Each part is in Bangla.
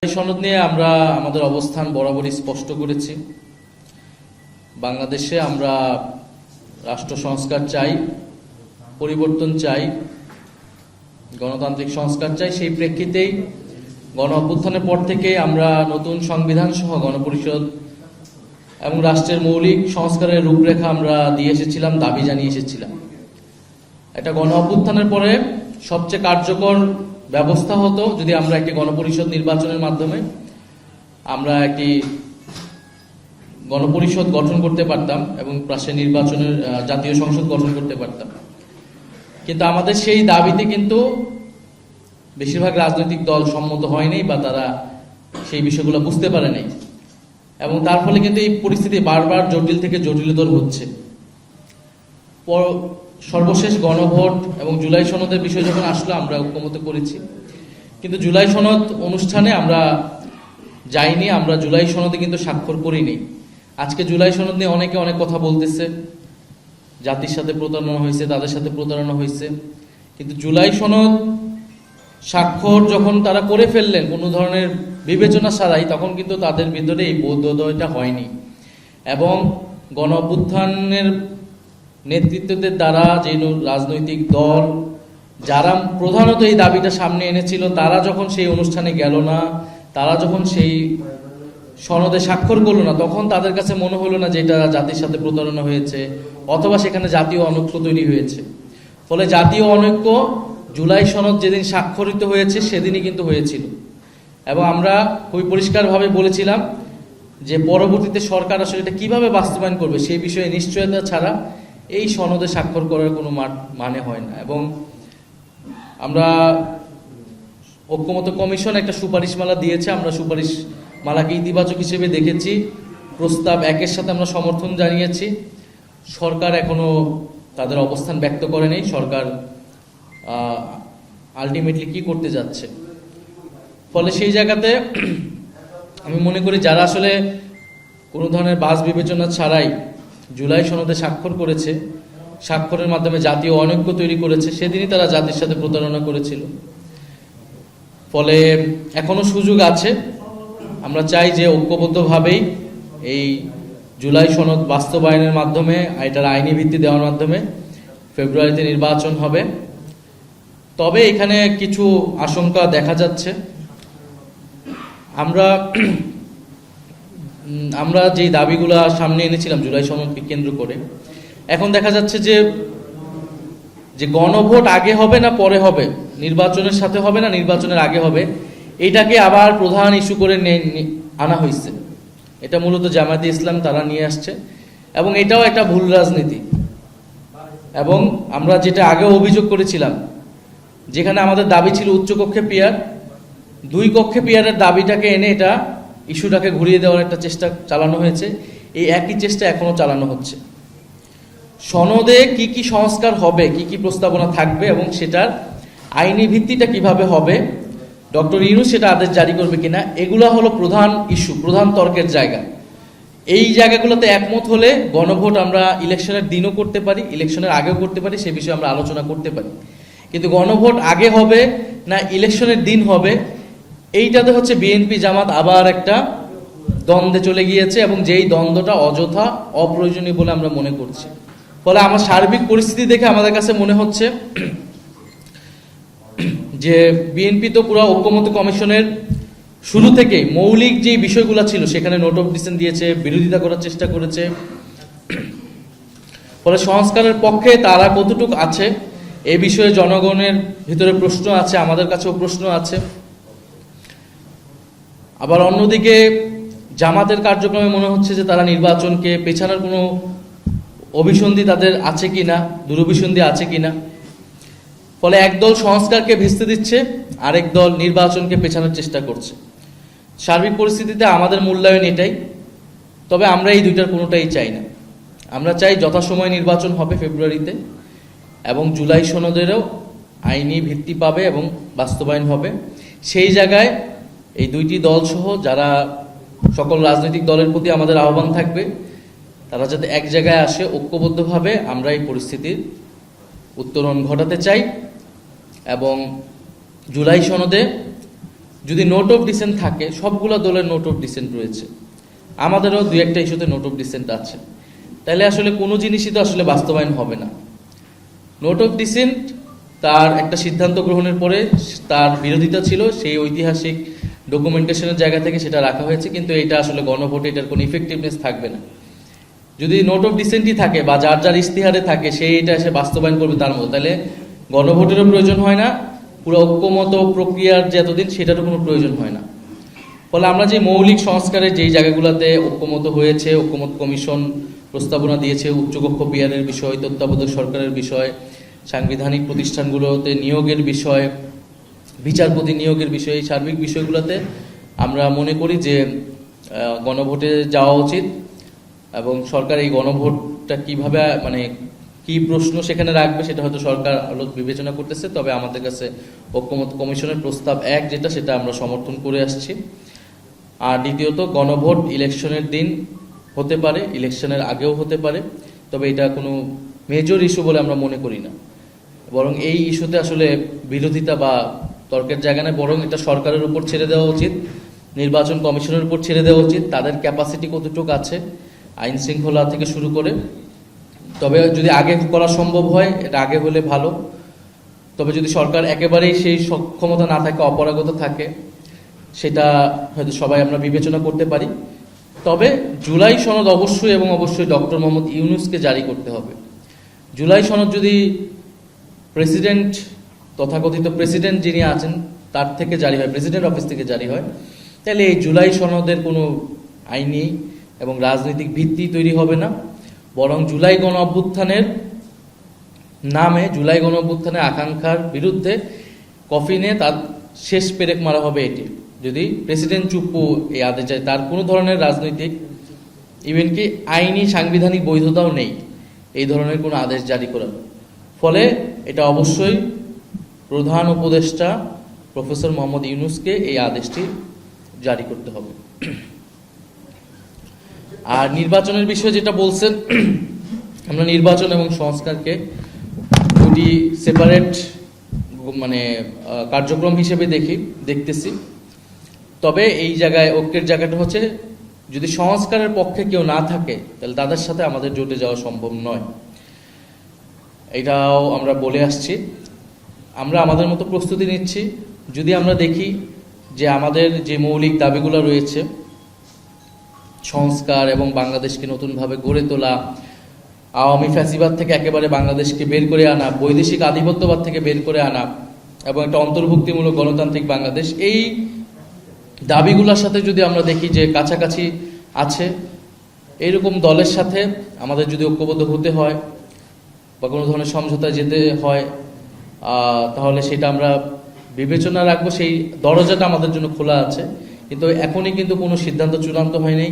এই সনদ নিয়ে আমরা আমাদের অবস্থান বরাবরই স্পষ্ট করেছি। বাংলাদেশে আমরা রাষ্ট্র সংস্কার চাই, পরিবর্তন চাই, গণতান্ত্রিক সংস্কার চাই। সেই প্রেক্ষিতেই গণ অভ্যুত্থানের পর থেকে আমরা নতুন সংবিধান সহ গণপরিষদ এবং রাষ্ট্রের মৌলিক সংস্কারের রূপরেখা আমরা দিয়ে এসেছিলাম, দাবি জানিয়ে এসেছিলাম। এটা গণ অভ্যুত্থানের পরে সবচেয়ে কার্যকর ব্যবস্থা হতো যদি আমরা একটি গণপরিষদ নির্বাচনের মাধ্যমে আমরা একটি গণপরিষদ গঠন করতে পারতাম এবং পাশে নির্বাচনের জাতীয় সংসদ গঠন করতে পারতাম। কিন্তু আমাদের সেই দাবিতে কিন্তু বেশিরভাগ রাজনৈতিক দল সম্মত হয়নি বা তারা সেই বিষয়গুলো বুঝতে পারে নাই, এবং তার ফলে কিন্তু এই পরিস্থিতি বারবার জটিল থেকে জটিলতর হচ্ছে। সর্বশেষ গণভোট এবং জুলাই সনদের বিষয় যখন আসলো আমরা ঐক্যমত করেছি, কিন্তু জুলাই সনদ অনুষ্ঠানে আমরা যাইনি, আমরা জুলাই সনদে কিন্তু স্বাক্ষর করিনি। আজকে জুলাই সনদ নিয়ে অনেকে অনেক কথা বলতেছে, জাতির সাথে প্রতারণা হয়েছে, তাদের সাথে প্রতারণা হয়েছে, কিন্তু জুলাই সনদ স্বাক্ষর যখন তারা করে ফেললেন কোনো ধরনের বিবেচনা ছাড়াই, তখন কিন্তু তাদের ভিতরে এই বোধোদয়টা হয়নি। এবং গণ অভ্যুত্থানের নেতৃত্বদের দ্বারা যে রাজনৈতিক দল যারা প্রধানত এই দাবিটা সামনে এনেছিল, তারা যখন সেই অনুষ্ঠানে গেল না, তারা যখন সেই সনদে স্বাক্ষর করলো না, তখন তাদের কাছে মনে হলো না যে এটা জাতির সাথে প্রতারণা হয়েছে অথবা সেখানে জাতীয় অনৈক্য তৈরি হয়েছে। ফলে জাতীয় অনৈক্য জুলাই সনদ যেদিন স্বাক্ষরিত হয়েছে সেদিনই কিন্তু হয়েছিল। এবং আমরা খুবই পরিষ্কারভাবে বলেছিলাম যে পরবর্তীতে সরকার আসলে এটা কিভাবে বাস্তবায়ন করবে সেই বিষয়ে নিশ্চয়তা ছাড়া এই সনদে স্বাক্ষর করার কোনো মানে হয় না। এবং আমরা ঐক্যমত কমিশন একটা সুপারিশমালা দিয়েছে, আমরা সুপারিশমালাকে ইতিবাচক হিসেবে দেখেছি। প্রস্তাব 1-এর সাথে আমরা সমর্থন জানিয়েছি। সরকার এখনো তাদের অবস্থান ব্যক্ত করে নেই, সরকার আলটিমেটলি কি করতে যাচ্ছে। ফলে সেই জায়গাতে আমি মনে করি যারা আসলে কোনো ধরনের বাছ বিবেচনা ছাড়াই জুলাই সনদে স্বাক্ষর করেছে, স্বাক্ষরের মাধ্যমে জাতীয় অনৈক্য তৈরি করেছে, সেদিনই তারা জাতির সাথে প্রতারণা করেছিল। ফলে এখনো সুযোগ আছে। আমরা চাই যে ঐক্যবদ্ধভাবেই এই জুলাই সনদ বাস্তবায়নের মাধ্যমে, এটার আইনি ভিত্তি দেওয়ার মাধ্যমে ফেব্রুয়ারিতে নির্বাচন হবে। তবে এখানে কিছু আশঙ্কা দেখা যাচ্ছে। আমরা যে দাবিগুলো সামনে এনেছিলাম জুলাই সনদকে কেন্দ্র করে, এখন দেখা যাচ্ছে যে গণভোট আগে হবে না পরে হবে, নির্বাচনের সাথে হবে না নির্বাচনের আগে হবে, এটাকে আবার প্রধান ইস্যু করে আনা হয়েছে। এটা মূলত জামায়াতে ইসলাম তারা নিয়ে আসছে, এবং এটাও একটা ভুল রাজনীতি। এবং আমরা যেটা আগেও অভিযোগ করেছিলাম, যেখানে আমাদের দাবি ছিল উচ্চকক্ষে পিয়ার, 2 কক্ষে পিয়ারের দাবিটাকে এনে এটা ইস্যুটাকে ঘুরিয়ে দেওয়ার একটা চেষ্টা চালানো হয়েছে। এই একই চেষ্টা এখনো চালানো হচ্ছে। সনদে কি কি সংস্কার হবে, কি কি প্রস্তাবনা থাকবে এবং সেটার আইনি ভিত্তিটা কিভাবে হবে, ডক্টর ইউনূস সেটা আদেশ জারি করবে কিনা, এগুলো হলো প্রধান ইস্যু, প্রধান তর্কের জায়গা। এই জায়গাগুলোতে একমত হলে গণভোট আমরা ইলেকশনের দিনও করতে পারি, ইলেকশনের আগেও করতে পারি, সে বিষয়ে আমরা আলোচনা করতে পারি। কিন্তু গণভোট আগে হবে না ইলেকশনের দিন হবে, এইটাতে হচ্ছে বিএনপি জামাত আবার একটা দ্বন্দ্বে চলে গিয়েছে, এবং যেই দ্বন্দ্বটা অযথা অপ্রয়োজনীয় বলে আমরা মনে করছি। ফলে আমার সার্বিক পরিস্থিতি দেখে আমাদের কাছে মনে হচ্ছে যে বিএনপি তো পুরো ঐক্যমত কমিশনের শুরু থেকেই মৌলিক যে বিষয়গুলো ছিল সেখানে নোট অফ ডিসেন্ট দিয়েছে, বিরোধিতা করার চেষ্টা করেছে। ফলে সংস্কারের পক্ষে তারা কতটুকু আছে এ বিষয়ে জনগণের ভিতরে প্রশ্ন আছে, আমাদের কাছেও প্রশ্ন আছে। আবার অন্যদিকে জামাতের কার্যক্রমে মনে হচ্ছে যে তারা নির্বাচনকে পেছানোর কোনো অভিসন্ধি তাদের আছে কিনা, দুরভিসন্ধি আছে কিনা। ফলে একদল সংস্কারকে ভেস্তে দিচ্ছে, আরেক দল নির্বাচনকে পেছানোর চেষ্টা করছে। সার্বিক পরিস্থিতিতে আমাদের মূল্যায়ন এটাই। তবে আমরা এই দুইটার কোনোটাই চাই না। আমরা চাই যথাসময়ে নির্বাচন হবে ফেব্রুয়ারিতে, এবং জুলাই সনদেরও আইনি ভিত্তি পাবে এবং বাস্তবায়ন হবে। সেই জায়গায় এই 2টি দল সহ যারা সকল রাজনৈতিক দলের প্রতি আমাদের আহ্বান থাকবে, তারা যাতে এক জায়গায় আসে, ঐক্যবদ্ধভাবে আমরা এই পরিস্থিতির উত্তরণ ঘটাতে চাই। এবং জুলাই সনদে যদি নোট অফ ডিসেন্ট থাকে, সবগুলো দলের নোট অফ ডিসেন্ট রয়েছে, আমাদেরও দুই একটা ইস্যুতে নোট অফ ডিসেন্ট আছে, তাহলে আসলে কোনো জিনিসই তো আসলে বাস্তবায়ন হবে না। নোট অফ ডিসেন্ট তার একটা সিদ্ধান্ত গ্রহণের পরে তার বিরোধিতা ছিল, সেই ঐতিহাসিক ডকুমেন্টেশনের জায়গা থেকে সেটা রাখা হয়েছে, কিন্তু এটা আসলে গণভোটে এটার কোনো ইফেক্টিভনেস থাকবে না। যদি নোট অফ ডিসেন্টই থাকে বা যার যার ইস্তিহারে থাকে, সেই এটা এসে বাস্তবায়ন করবে তার মতো, তাহলে গণভোটেরও প্রয়োজন হয় না, পুরো ঐক্যমত প্রক্রিয়ার যে এতদিন সেটারও কোনো প্রয়োজন হয় না। ফলে আমরা যে মৌলিক সংস্কারের যেই জায়গাগুলোতে ঐক্যমত হয়েছে, ঐক্যমত কমিশন প্রস্তাবনা দিয়েছে, উচ্চকক্ষ বিহারের বিষয়, তত্ত্বাবধায়ক সরকারের বিষয়, সাংবিধানিক প্রতিষ্ঠানগুলোতে নিয়োগের বিষয়, বিচারপতি নিয়োগের বিষয়, এই সার্বিক বিষয়গুলোতে আমরা মনে করি যে গণভোটে যাওয়া উচিত, এবং সরকার এই গণভোটটা কিভাবে মানে কি প্রশ্ন সেখানে রাখবে সেটা হয়তো সরকার বিবেচনা করতেছে। তবে আমাদের কাছে ঐক্যমত কমিশনের প্রস্তাব 1 যেটা, সেটা আমরা সমর্থন করে আসছি। আর দ্বিতীয়ত, গণভোট ইলেকশনের দিন হতে পারে, ইলেকশনের আগেও হতে পারে, তবে এটা কোনো মেজর ইস্যু বলে আমরা মনে করি না। বরং এই ইস্যুতে আসলে বিরোধিতা বা তর্কের জায়গা নেই, বরং এটা সরকারের উপর ছেড়ে দেওয়া উচিত, নির্বাচন কমিশনের উপর ছেড়ে দেওয়া উচিত, তাদের ক্যাপাসিটি কতটুকু আছে আইন শৃঙ্খলা থেকে শুরু করে। তবে যদি আগে করা সম্ভব হয়, এটা আগে হলে ভালো। তবে যদি সরকার একেবারেই সেই সক্ষমতা না থাকে, অপারগতা থাকে, সেটা হয়তো সবাই আমরা বিবেচনা করতে পারি। তবে জুলাই সনদ অবশ্যই এবং অবশ্যই ডক্টর মোহাম্মদ ইউনূসকে জারি করতে হবে। জুলাই সনদ যদি প্রেসিডেন্ট, তথাকথিত প্রেসিডেন্ট যিনি আছেন তার থেকে জারি হয়, প্রেসিডেন্ট অফিস থেকে জারি হয়, তাহলে এই জুলাই সনদের কোনো আইনি এবং রাজনৈতিক ভিত্তি তৈরি হবে না। বরং জুলাই গণ অভ্যুত্থানের নামে, জুলাই গণ অভ্যুত্থানের আকাঙ্ক্ষার বিরুদ্ধে কফিনে তার শেষ পেরেক মারা হবে এটি, যদি প্রেসিডেন্ট চুপ্পু এই আদেশ যায়। তার কোনো ধরনের রাজনৈতিক, ইভেন কি আইনি সাংবিধানিক বৈধতাও নেই এই ধরনের কোনো আদেশ জারি করার। ফলে এটা অবশ্যই প্রধান উপদেষ্টা প্রফেসর মোহাম্মদ ইউনূসকে এই আদেশটি জারি করতে হবে। আর নির্বাচনের বিষয়ে যেটা বলছেন, আমরা নির্বাচন এবং সংস্কারকে দুটি সেপারেট মানে কার্যক্রম হিসেবে দেখতেছি। তবে এই জায়গায় ঐক্যের জায়গাটা হচ্ছে, যদি সংস্কারের পক্ষে কেউ না থাকে তাহলে তাদের সাথে আমাদের জোটে যাওয়া সম্ভব নয়, এটাও আমরা বলে আসছি। আমরা আমাদের মতো প্রস্তুতি নিচ্ছি। যদি আমরা দেখি যে আমাদের যে মৌলিক দাবিগুলো রয়েছে, সংস্কার এবং বাংলাদেশকে নতুনভাবে গড়ে তোলা, আওয়ামী ফ্যাসিবাদ থেকে একেবারে বাংলাদেশকে বের করে আনা, বৈদেশিক আধিপত্যবাদ থেকে বের করে আনা এবং একটা অন্তর্ভুক্তিমূলক গণতান্ত্রিক বাংলাদেশ, এই দাবিগুলোর সাথে যদি আমরা দেখি যে কাছাকাছি আছে, এইরকম দলের সাথে আমাদের যদি ঐক্যবদ্ধ হতে হয় বা কোনো ধরনের সমঝোতায় যেতে হয়, তাহলে সেটা আমরা বিবেচনা রাখবো। সেই দরজাটা আমাদের জন্য খোলা আছে। কিন্তু এখনই কিন্তু কোনো সিদ্ধান্ত চূড়ান্ত হয়নি।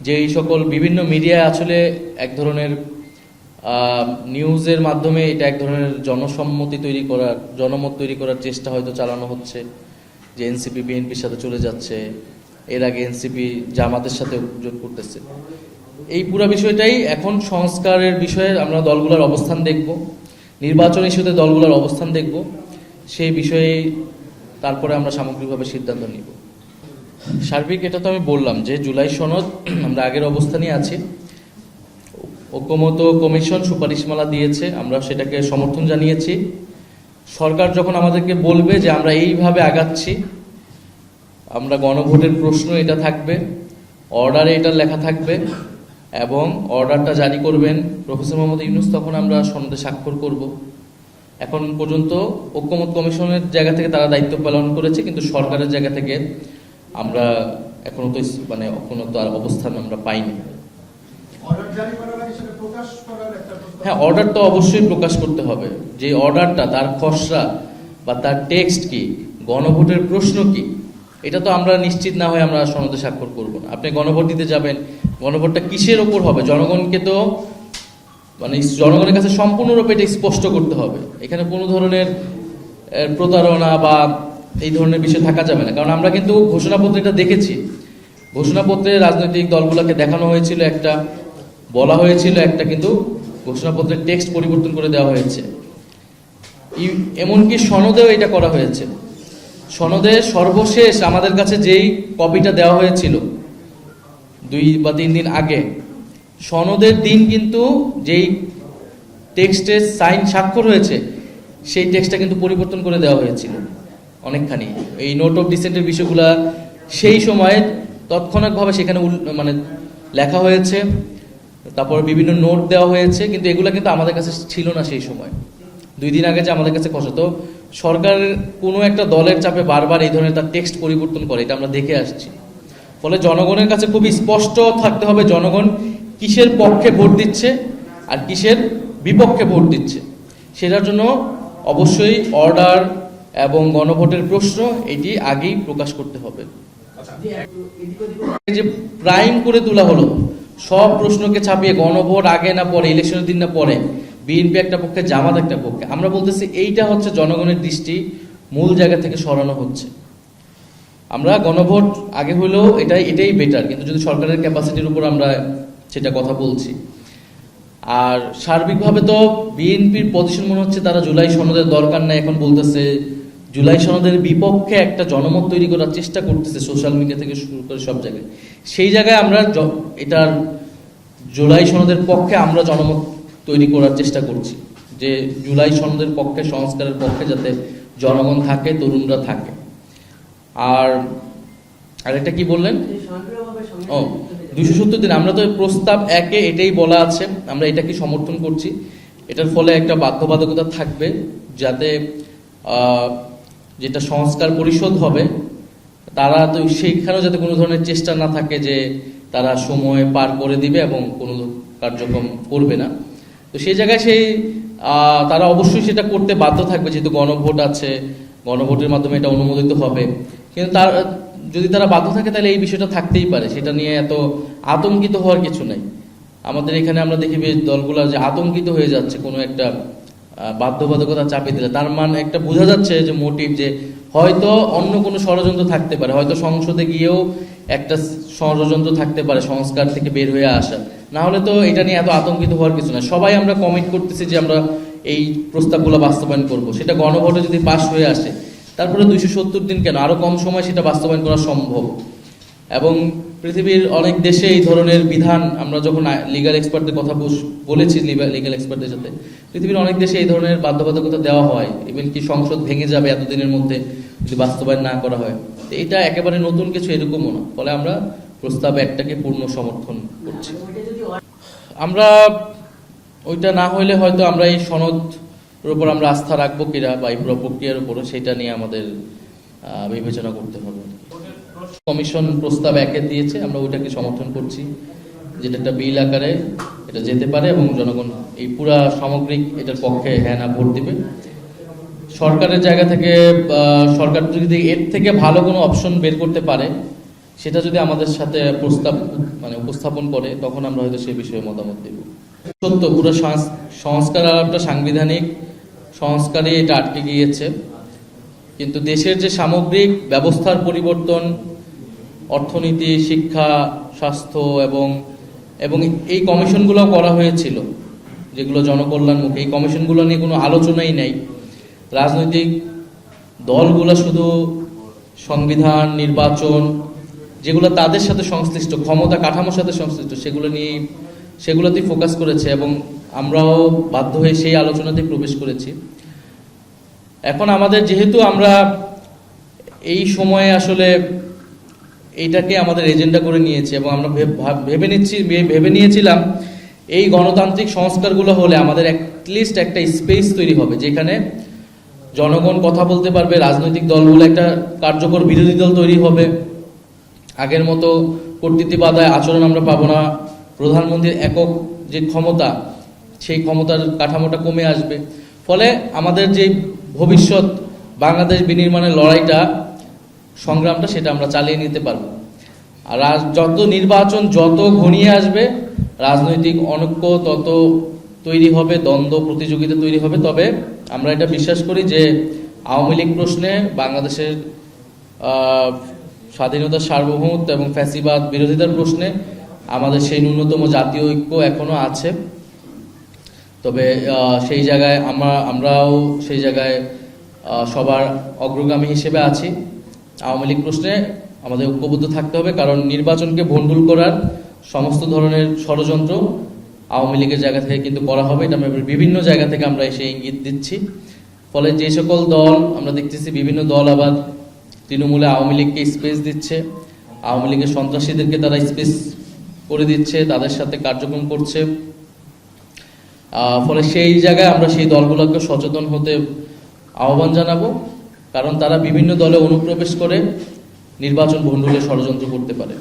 যে এই সকল বিভিন্ন মিডিয়ায় আসলে এক ধরনের নিউজের মাধ্যমে এটা এক ধরনের জনসম্মতি তৈরি করার, জনমত তৈরি করার চেষ্টা হয়তো চালানো হচ্ছে, যে এনসিপি বিএনপির সাথে চলে যাচ্ছে, এর আগে এনসিপি জামাতের সাথে জোট করতেছে। এই পুরো বিষয়টাই এখন সংস্কারের বিষয়ে আমরা দলগুলোর অবস্থান দেখব, নির্বাচন ইস্যুতে দলগুলোর অবস্থান দেখব, সেই বিষয়ে তারপরে আমরা সামগ্রিকভাবে সিদ্ধান্ত নিব। সার্বিক এটা তো আমি বললাম যে জুলাই সনদ আমরা আগের অবস্থানই আছি। ঐক্যমত কমিশন সুপারিশমালা দিয়েছে, আমরা সেটাকে সমর্থন জানিয়েছি। সরকার যখন আমাদেরকে বলবে যে আমরা এইভাবে আগাচ্ছি, আমরা গণভোটের প্রশ্ন এটা থাকবে, অর্ডারে এটা লেখা থাকবে এবং অর্ডারটা জারি করবেন প্রফেসর মোহাম্মদ ইউনূস, তখন আমরা সনদে স্বাক্ষর করব। এখন পর্যন্ত ঐক্যমত কমিশনের জায়গা থেকে তারা দায়িত্ব পালন করেছে, কিন্তু সরকারের জায়গা থেকে আমরা এখনো তো মানে কোনো তো আর অবস্থান আমরা পাইনি। হ্যাঁ, অর্ডার তো অবশ্যই প্রকাশ করতে হবে। যে অর্ডারটা, তার খসড়া বা তার টেক্সট কি, গণভোটের প্রশ্ন কি, এটা তো আমরা নিশ্চিত না হয়ে আমরা সনদে স্বাক্ষর করব না। আপনি গণভোট দিতে যাবেন, গণভোটটা কিসের ওপর হবে, জনগণকে তো মানে জনগণের কাছে সম্পূর্ণরূপে এটা স্পষ্ট করতে হবে। এখানে কোনো ধরনের প্রতারণা বা এই ধরনের বিষয় থাকা যাবে না। কারণ আমরা কিন্তু ঘোষণাপত্রে এটা দেখেছি, ঘোষণাপত্রে রাজনৈতিক দলগুলোকে দেখানো হয়েছিল একটা, বলা হয়েছিল একটা, কিন্তু ঘোষণাপত্রের টেক্সট পরিবর্তন করে দেওয়া হয়েছে। এমনকি সনদেও এটা করা হয়েছে। সনদে সর্বশেষ আমাদের কাছে যেই কপিটা দেওয়া হয়েছিল 2 বা 3 দিন আগে, সনদের দিন কিন্তু যেই টেক্সটে সাইন স্বাক্ষর হয়েছে সেই টেক্সটটা কিন্তু পরিবর্তন করে দেওয়া হয়েছিল অনেকখানি। এই নোট অফ ডিসেন্টের বিষয়গুলা সেই সময়ে তৎক্ষণাৎভাবে সেখানে মানে লেখা হয়েছে, তারপর বিভিন্ন নোট দেওয়া হয়েছে, কিন্তু এগুলো কিন্তু আমাদের কাছে ছিল না সেই সময়। 2 দিন আগে যে আমাদের কাছে কথা, তো সরকারের কোনো একটা দলের চাপে বারবার এই ধরনের তার টেক্সট পরিবর্তন করে, এটা আমরা দেখে আসছি। ফলে জনগণের কাছে খুব স্পষ্ট থাকতে হবে জনগণ কিসের পক্ষে ভোট দিচ্ছে আর কিসের বিপক্ষে ভোট দিচ্ছে। সেটার জন্য অবশ্যই অর্ডার এবং গণভোটের প্রশ্ন এটি আগেই প্রকাশ করতে হবে। যে প্রাইম করে তোলা হলো সব প্রশ্নকে ছাপিয়ে, গণভোট আগে না পরে, ইলেকশনের দিন না পরে, বিএনপি একটা পক্ষে, জামাত একটা পক্ষে, আমরা বলতেছি এইটা হচ্ছে জনগণের দৃষ্টি মূল জায়গা থেকে সরানো হচ্ছে। আমরা গণভোট আগে হলেও এটাই বেটার, কিন্তু যদি সরকারের ক্যাপাসিটির উপর আমরা সেটা কথা বলছি। আর সার্বিকভাবে তো বিএনপির পজিশন মনে হচ্ছে তারা জুলাই সনদের দরকার নাই, এখন বলতেছে জুলাই সনদের বিপক্ষে একটা জনমত তৈরি করার চেষ্টা করতেছে সোশ্যাল মিডিয়া থেকে শুরু করে সব জায়গায়। সেই জায়গায় আমরা এটার জুলাই সনদের পক্ষে আমরা জনমত তৈরি করার চেষ্টা করছি, যে জুলাই সনদের পক্ষে, সংস্কারের পক্ষে যাতে জনগণ থাকে, তরুণরা থাকে। আর আরেকটা কি বললেন? 270 দিন, আমরা তো প্রস্তাব 1-এ এটাই বলা আছে, আমরা এটাকে সমর্থন করছি। এটার ফলে একটা বাধ্যবাধকতা থাকবে, যাতে যেটা সংস্কার পরিষদ হবে তারা তো সেইখানেও যাতে কোনো ধরনের চেষ্টা না থাকে যে তারা সময় পার করে দিবে এবং কোনো কার্যক্রম করবে না। তো সেই জায়গায় তারা অবশ্যই সেটা করতে বাধ্য থাকবে, যেহেতু গণভোট আছে, গণভোটের মাধ্যমে এটা অনুমোদিত হবে। কিন্তু যদি তারা বাধ্য থাকে তাহলে এই বিষয়টা থাকতেই পারে, সেটা নিয়ে এত আতঙ্কিত হওয়ার কিছু নাই। আমাদের এখানে আমরা দেখি দলগুলো যে আতঙ্কিত হয়ে যাচ্ছে কোনো একটা বাধ্যবাধকতা চাপিয়ে দিলে, তার মানে একটা বোঝা যাচ্ছে যে মোটিভ, যে হয়তো অন্য কোনো ষড়যন্ত্র থাকতে পারে, হয়তো সংসদে গিয়েও একটা ষড়যন্ত্র থাকতে পারে সংস্কার থেকে বের হয়ে আসা। না হলে তো এটা নিয়ে এত আতঙ্কিত হওয়ার কিছু না। সবাই আমরা কমিট করতেছি যে আমরা এই প্রস্তাবগুলো বাস্তবায়ন করব। সেটা গণভোটে যদি পাশ হয়ে আসে, তারপরে 270 দিন কেন, আরো কম সময় সেটা বাস্তবায়ন করা সম্ভব। এবং পৃথিবীর অনেক দেশে এই ধরনের বিধান, আমরা যখন লিগ্যাল এক্সপার্টদের কথা বলেছি, লিগ্যাল এক্সপার্টদের সাথে, পৃথিবীর অনেক দেশে এই ধরনের বাধ্যবাধকতা দেওয়া হয়, ইভেন কি সংসদ ভেঙে যাবে এতদিনের মধ্যে যদি বাস্তবায়ন না করা হয়। এটা একেবারে নতুন কিছু এরকমও না। ফলে আমরা প্রস্তাব 1টাকে পূর্ণ সমর্থন করছি। আমরা ওইটা না হইলে হয়তো আমরা এই সনদের উপর আমরা আস্থা রাখবো কিনা, বা এই পুরো প্রক্রিয়ার উপর, সেটা নিয়ে আমাদের বিবেচনা করতে হবে। কমিশন প্রস্তাব 1-এ দিয়েছে, আমরা ওইটাকে সমর্থন করছি, যেটা একটা বিল আকারে এটা যেতে পারে এবং জনগণ এই পুরা সামগ্রিক এটার পক্ষে হ্যাঁ না ভোট দিবে। সরকারের জায়গা থেকে সরকার যদি এর থেকে ভালো কোনো অপশন বের করতে পারে, সেটা যদি আমাদের সাথে উপস্থাপন করে, তখন আমরা হয়তো সেই বিষয়ে মতামত দেব। সত্য, পুরো সংস্কার আলাপটা সাংবিধানিক সংস্কারে এটা আটকে গিয়েছে, কিন্তু দেশের যে সামগ্রিক ব্যবস্থার পরিবর্তন, অর্থনীতি, শিক্ষা, স্বাস্থ্য এবং এই কমিশনগুলো করা হয়েছিল যেগুলো জনকল্যাণমুখী, এই কমিশনগুলো নিয়ে কোনো আলোচনাই নেই। রাজনৈতিক দলগুলো শুধু সংবিধান, নির্বাচন, যেগুলো তাদের সাথে সংশ্লিষ্ট, ক্ষমতা কাঠামোর সাথে সংশ্লিষ্ট, সেগুলোতেই ফোকাস করেছে এবং আমরাও বাধ্য হয়ে সেই আলোচনাতেই প্রবেশ করেছি। এখন আমাদের, যেহেতু আমরা এই সময়ে আসলে এইটাকে আমাদের এজেন্ডা করে নিয়েছি এবং আমরা ভেবে নিয়েছিলাম এই গণতান্ত্রিক সংস্কারগুলো হলে আমাদের অ্যাটলিস্ট একটা স্পেস তৈরি হবে, যেখানে জনগণ কথা বলতে পারবে, রাজনৈতিক দলগুলো একটা কার্যকর বিরোধী দল তৈরি হবে, আগের মতো কর্তৃত্ববাদায় আচরণ আমরা পাবো না, প্রধানমন্ত্রীর একক যে ক্ষমতা, সেই ক্ষমতার কাঠামোটা কমে আসবে। ফলে আমাদের যে ভবিষ্যৎ বাংলাদেশ বিনির্মাণের লড়াইটা, সংগ্রামটা, সেটা আমরা চালিয়ে নিতে পারবো। আর যত নির্বাচন যত ঘনিয়ে আসবে, রাজনৈতিক অনৈক্য তত তৈরি হবে, দ্বন্দ্ব প্রতিযোগিতা তৈরি হবে। তবে আমরা এটা বিশ্বাস করি যে আওয়ামী লীগ প্রশ্নে, বাংলাদেশের স্বাধীনতার সার্বভৌমত্ব এবং ফ্যাসিবাদ বিরোধিতার প্রশ্নে আমাদের সেই ন্যূনতম জাতীয় ঐক্য এখনো আছে। তবে সেই জায়গায় আমরাও সেই জায়গায় সবার অগ্রগামী হিসেবে আছি। আওয়ামী লীগ প্রশ্নে আমাদের ঐক্যবদ্ধ থাকতে হবে, কারণ নির্বাচনকে ভণ্ডুল করার সমস্ত ধরনের ষড়যন্ত্র আওয়ামী লীগের জায়গা থেকে কিন্তু করা হবে। এটা আমরা বিভিন্ন জায়গা থেকে আমরা এসে ইঙ্গিত দিচ্ছি। ফলে যে সকল দল আমরা দেখতেছি, বিভিন্ন দল আবার তৃণমূলে আওয়ামী লীগকে স্পেস দিচ্ছে, আওয়ামী লীগের সন্ত্রাসীদেরকে তারা স্পেস করে দিচ্ছে, তাদের সাথে কার্যক্রম করছে। ফলে সেই জায়গায় আমরা সেই দলগুলোকে সচেতন হতে আহ্বান জানাবো, কারণ তারা বিভিন্ন দলে অনুপ্রবেশ করে নির্বাচন ভণ্ডুলের ষড়যন্ত্র করতে পারে।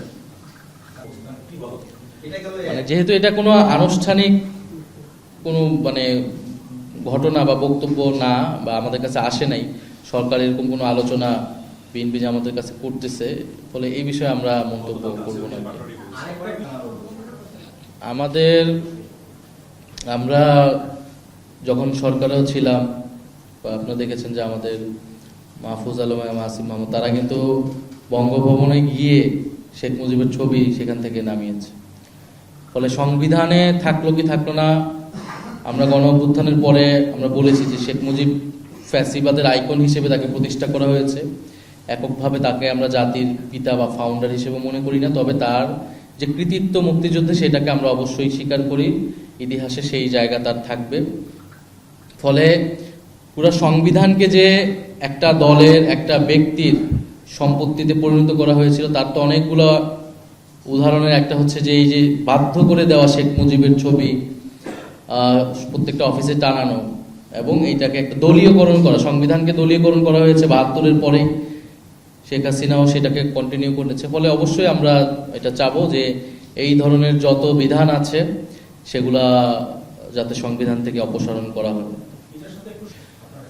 মানে যেহেতু এটা কোনো আনুষ্ঠানিক কোনো ঘটনা বা বক্তব্য না, বা আমাদের কাছে আসে নাই, সরকার এরকম কোনো আলোচনা বিএনপি যে আমাদের কাছে করতেছে, ফলে এই বিষয়ে আমরা মন্তব্য করব না। আমরা যখন সরকারেও ছিলাম, আপনারা দেখেছেন যে আমাদের মাহফুজ আলম এবং আসিফ মাহমুদ তারা কিন্তু বঙ্গভবনে গিয়ে শেখ মুজিবের ছবি সেখান থেকে নামিয়েছে। ফলে সংবিধানে থাকলো কি থাকলো না, আমরা গণ অভ্যুত্থানের পরে আমরা বলেছি যে শেখ মুজিব ফ্যাসিবাদের আইকন হিসেবে তাকে প্রতিষ্ঠা করা হয়েছে। এককভাবে তাকে আমরা জাতির পিতা বা ফাউন্ডার হিসেবে মনে করি না, তবে তার যে কৃতিত্ব মুক্তিযুদ্ধে সেটাকে আমরা অবশ্যই স্বীকার করি, ইতিহাসে সেই জায়গা তার থাকবে। ফলে পুরো সংবিধানকে যে একটা দলের একটা ব্যক্তির সম্পত্তিতে পরিণত করা হয়েছিল, তার তো অনেকগুলো উদাহরণের একটা হচ্ছে যে এই যে বাধ্য করে দেওয়া শেখ মুজিবের ছবি প্রত্যেকটা অফিসে টানানো, এবং এইটাকে একটা দলীয়করণ করা, সংবিধানকে দলীয়করণ করা হয়েছে ৭২-এর পরে, শেখ হাসিনাও সেটাকে কন্টিনিউ করেছে। ফলে অবশ্যই আমরা এটা চাবো যে এই ধরনের যত বিধান আছে সেগুলা যাতে সংবিধান থেকে অপসারণ করা হয়।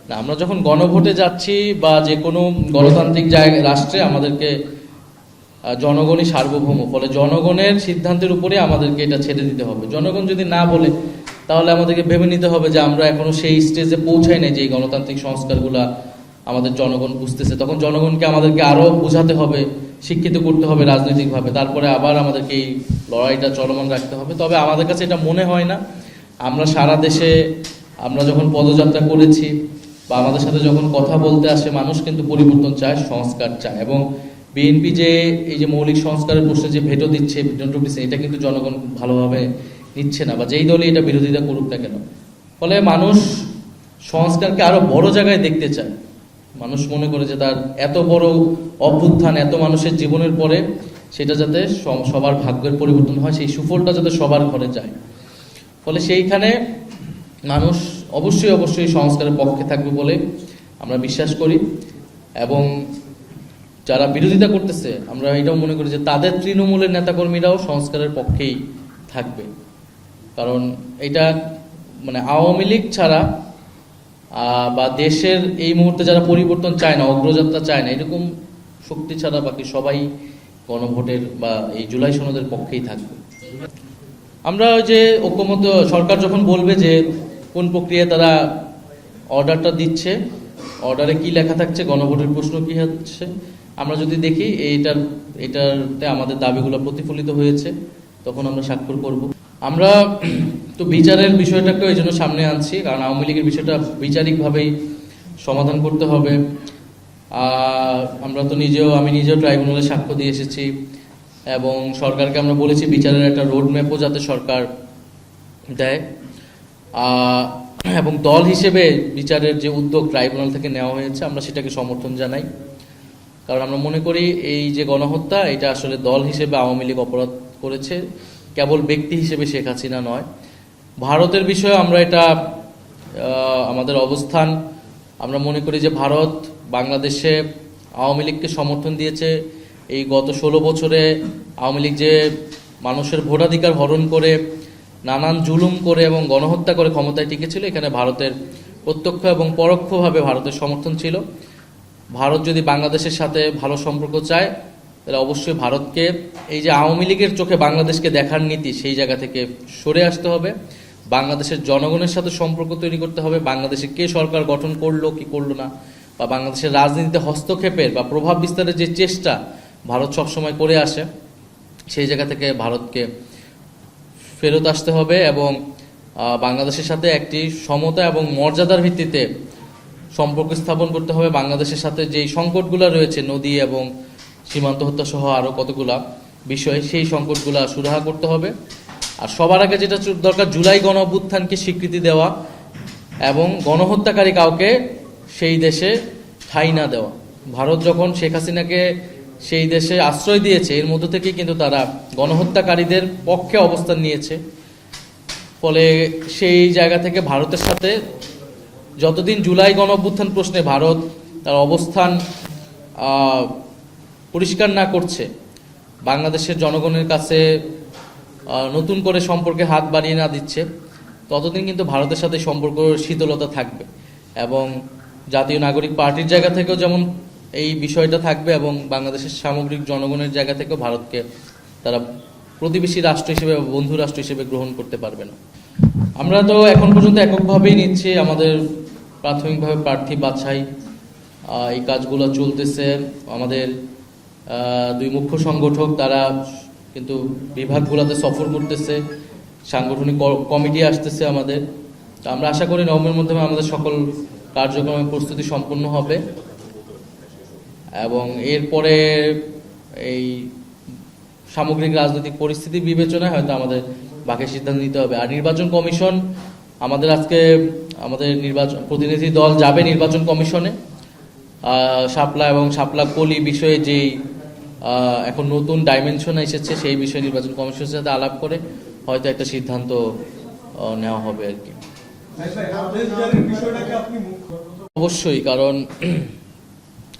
না, আমরা যখন গণভোটে যাচ্ছি বা যে কোনো গণতান্ত্রিক জায়গায় রাষ্ট্রে আমাদেরকে জনগণই সার্বভৌম, ফলে জনগণের সিদ্ধান্তের উপরে আমাদেরকে এটা ছেড়ে দিতে হবে। জনগণ যদি না বলে, তাহলে আমাদেরকে ভেবে নিতে হবে যে আমরা এখনো সেই স্টেজে পৌঁছাই নাই যে এই গণতান্ত্রিক সংস্কারগুলা আমাদের জনগণ বুঝতেছে। তখন জনগণকে আমাদেরকে আরো বোঝাতে হবে, শিক্ষিত করতে হবে রাজনৈতিকভাবে, তারপরে আবার আমাদেরকে এই লড়াইটা চলমান রাখতে হবে। তবে আমাদের কাছে এটা মনে হয় না, আমরা সারা দেশে আমরা যখন পদযাত্রা করেছি বা আমাদের সাথে যখন কথা বলতে আসে, মানুষ কিন্তু পরিবর্তন চায়, সংস্কার চায়। এবং বিএনপি যে এই যে মৌলিক সংস্কারের প্রশ্নে যে ভেটো দিচ্ছে, এটা কিন্তু জনগণ ভালোভাবে নিচ্ছে না, বা যেই দলই এটা বিরোধিতা করুক না কেন। ফলে মানুষ সংস্কারকে আরো বড় জায়গায় দেখতে চায়। মানুষ মনে করে যে তার এত বড় অভ্যুত্থান, এত মানুষের জীবনের পরে সেটা যাতে সবার ভাগ্যের পরিবর্তন হয়, সেই সুফলটা যাতে সবার ঘরে যায়। ফলে সেইখানে মানুষ অবশ্যই সংস্কারের পক্ষে থাকবে বলে আমরা বিশ্বাস করি। এবং যারা বিরোধিতা করতেছে, আমরা এটাও মনে করি যে তাদের তৃণমূলের নেতাকর্মীরাও সংস্কারের পক্ষেই থাকবে, কারণ এটা আওয়ামী লীগ ছাড়া বা দেশের এই মুহূর্তে যারা পরিবর্তন চায় না, অগ্রযাত্রা চায় না, এরকম শক্তি ছাড়া বাকি সবাই গণভোটের বা এই জুলাই সনদের পক্ষেই থাকবে। আমরা ওই যে ঐক্যমত্য সরকার যখন বলবে যে কোন প্রক্রিয়ায় তারা অর্ডারটা দিচ্ছে, অর্ডারে কি লেখা থাকছে, গণভোটের প্রশ্ন কি হচ্ছে, আমরা যদি দেখি এটাতে আমাদের দাবিগুলো প্রতিফলিত হয়েছে, তখন আমরা স্বাক্ষর করব। আমরা তো বিচারের বিষয়টাকে এই জন্য সামনে আনছি, কারণ আওয়ামী লীগের বিষয়টা বিচারিকভাবেই সমাধান করতে হবে। আমরা তো আমি নিজেও ট্রাইব্যুনালে সাক্ষ্য দিয়ে এসেছি, এবং সরকারকে আমরা বলেছি বিচারের একটা রোড ম্যাপও যাতে সরকার দেয়, এবং দল হিসেবে বিচারের যে উদ্যোগ ট্রাইব্যুনাল থেকে নেওয়া হয়েছে আমরা সেটাকে সমর্থন জানাই। কারণ আমরা মনে করি এই যে গণহত্যা, এটা আসলে দল হিসেবে আওয়ামী লীগ অপরাধ করেছে, কেবল ব্যক্তি হিসেবে শেখ হাসিনা নয়। ভারতের বিষয়ে আমরা এটা আমাদের অবস্থান, আমরা মনে করি যে ভারত বাংলাদেশে আওয়ামী লীগকে সমর্থন দিয়েছে। এই গত 16 বছরে আওয়ামী লীগ যে মানুষের ভোটাধিকার হরণ করে, নানান জুলুম করে এবং গণহত্যা করে ক্ষমতায় টিকেছিল, এখানে ভারতের প্রত্যক্ষ এবং পরোক্ষভাবে ভারতের সমর্থন ছিল। ভারত যদি বাংলাদেশের সাথে ভালো সম্পর্ক চায়, তাহলে অবশ্যই ভারতকে এই যে আওয়ামী লীগের চোখে বাংলাদেশকে দেখার নীতি, সেই জায়গা থেকে সরে আসতে হবে। বাংলাদেশের জনগণের সাথে সম্পর্ক তৈরি করতে হবে। বাংলাদেশে কে সরকার গঠন করলো কি করলো না, বা বাংলাদেশের রাজনীতিতে হস্তক্ষেপের বা প্রভাব বিস্তারের যে চেষ্টা ভারত সবসময় করে আসে, সেই জায়গা থেকে ভারতকে ফেরত আসতে হবে এবং বাংলাদেশের সাথে একটি সমতা এবং মর্যাদার ভিত্তিতে সম্পর্ক স্থাপন করতে হবে বাংলাদেশের সাথে। যেই সংকটগুলো রয়েছে নদী এবং সীমান্ত হত্যা সহ আরও কতগুলা বিষয়, সেই সংকটগুলো সুরাহা করতে হবে। আর সবার আগে যেটা দরকার, জুলাই গণ অভ্যুত্থানকে স্বীকৃতি দেওয়া এবং গণহত্যাকারী কাউকে সেই দেশে ঠাঁই না দেওয়া। ভারত যখন শেখ হাসিনাকে সেই দেশে আশ্রয় দিয়েছে, এর মধ্য থেকে কিন্তু তারা গণহত্যাকারীদের পক্ষে অবস্থান নিয়েছে। ফলে সেই জায়গা থেকে ভারতের সাথে যতদিন জুলাই গণ অভ্যুত্থান প্রশ্নে ভারত তার অবস্থান পরিষ্কার না করছে, বাংলাদেশের জনগণের কাছে নতুন করে সম্পর্কে হাত বাড়িয়ে না দিচ্ছে, ততদিন কিন্তু ভারতের সাথে সম্পর্ক শীতলতা থাকবে। এবং জাতীয় নাগরিক পার্টির জায়গা থেকেও যেমন এই বিষয়টা থাকবে এবং বাংলাদেশের সামগ্রিক জনগণের জায়গা থেকেও ভারতকে তারা প্রতিবেশী রাষ্ট্র হিসেবে, বন্ধু রাষ্ট্র হিসেবে গ্রহণ করতে পারবে না। আমরা তো এখন পর্যন্ত এককভাবেই নিচ্ছি, আমাদের প্রাথমিকভাবে প্রার্থী বাছাই, এই কাজগুলো চলতেছে। আমাদের দুই মুখ্য সংগঠক তারা কিন্তু বিভাগগুলোতে সফর করতেছে, সাংগঠনিক কমিটি আসতেছে আমাদের। তো আমরা আশা করি নভেম্বরের মধ্যে আমাদের সকল কার্যক্রমের প্রস্তুতি সম্পূর্ণ হবে এবং এরপরে এই সামগ্রিক রাজনৈতিক পরিস্থিতি বিবেচনায় হয়তো আমাদের বাকি সিদ্ধান্ত নিতে হবে। আর নির্বাচন কমিশন, আমাদের আজকে আমাদের নির্বাচন প্রতিনিধি দল যাবে নির্বাচন কমিশনে। শাপলা এবং শাপলা কলি বিষয়ে যেই এখন নতুন ডাইমেনশন এসেছে, সেই বিষয়ে নির্বাচন কমিশনের সাথে আলাপ করে হয়তো একটা সিদ্ধান্ত নেওয়া হবে আর কি। অবশ্যই, কারণ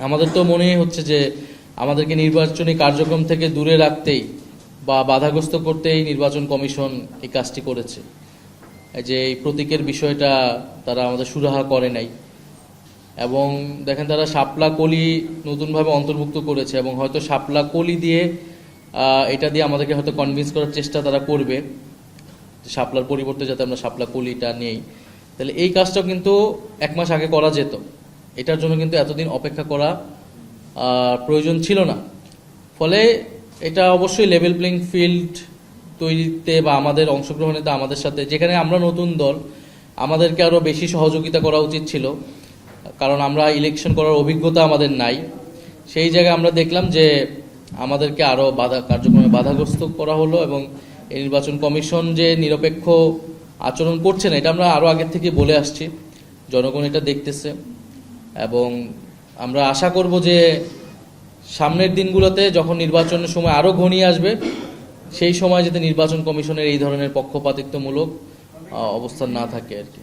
আমাদের তো মনেই হচ্ছে যে আমাদেরকে নির্বাচনী কার্যক্রম থেকে দূরে রাখতেই বা বাধাগ্রস্ত করতেই নির্বাচন কমিশন এই কাজটি করেছে। যে এই প্রতীকের বিষয়টা তারা আমাদের সুরাহা করে নাই এবং দেখেন তারা শাপলা কলি নতুনভাবে অন্তর্ভুক্ত করেছে এবং হয়তো শাপলা কলি দিয়ে এটা দিয়ে আমাদেরকে হয়তো কনভিন্স করার চেষ্টা তারা করবে শাপলার পরিবর্তে যাতে আমরা শাপলা কলিটা নেই। তাহলে এই কাজটাও কিন্তু 1 মাস আগে করা যেত, এটার জন্য কিন্তু এতদিন অপেক্ষা করা প্রয়োজন ছিল না। ফলে এটা অবশ্যই লেভেল প্লেইং ফিল্ড তৈরিতে বা আমাদের অংশগ্রহণেতে আমাদের সাথে, যেখানে আমরা নতুন দল, আমাদেরকে আরও বেশি সহযোগিতা করা উচিত ছিল, কারণ আমরা ইলেকশন করার অভিজ্ঞতা আমাদের নাই। সেই জায়গায় আমরা দেখলাম যে আমাদেরকে আরও কার্যক্রমে বাধাগ্রস্ত করা হলো এবং এই নির্বাচন কমিশন যে নিরপেক্ষ আচরণ করছে না, এটা আমরা আরও আগের থেকে বলে আসছি, জনগণ এটা দেখতেছে। এবং আমরা আশা করব যে সামনের দিনগুলোতে যখন নির্বাচনের সময় আরও ঘনিয়ে আসবে, সেই সময় যাতে নির্বাচন কমিশনের এই ধরনের পক্ষপাতিত্বমূলক অবস্থান না থাকে আর কি।